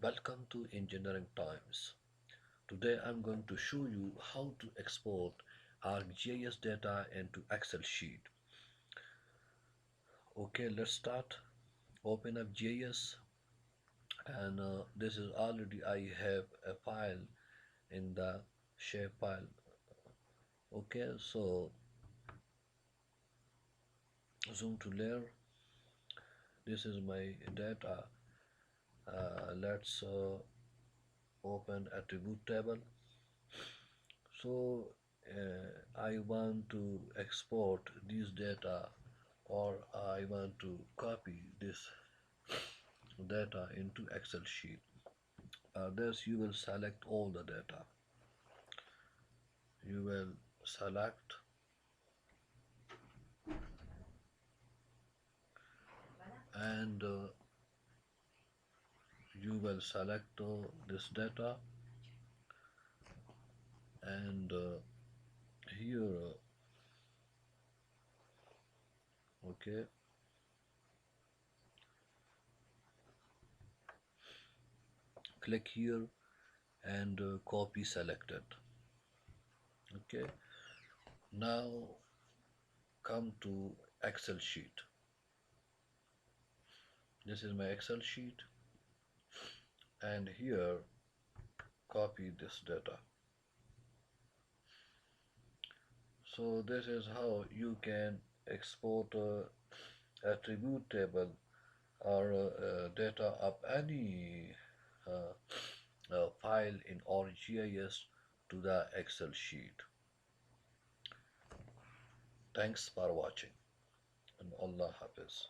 Welcome to Engineering Times. Today I'm going to show you how to export ArcGIS data into Excel sheet. Okay, let's start. Open up GIS and this is already I have a file in the shape file. Okay, so zoom to layer. This is my data. Let's open attribute table. So I want to export this data or I want to copy this data into Excel sheet. Thus you will select all the data. You will select and you will select this data and here okay, click here and copy selected. Okay, now come to Excel sheet. This is my Excel sheet and here copy this data. So this is how you can export attribute table or data of any file in ArcGIS to the Excel sheet. Thanks for watching and Allah Hafiz.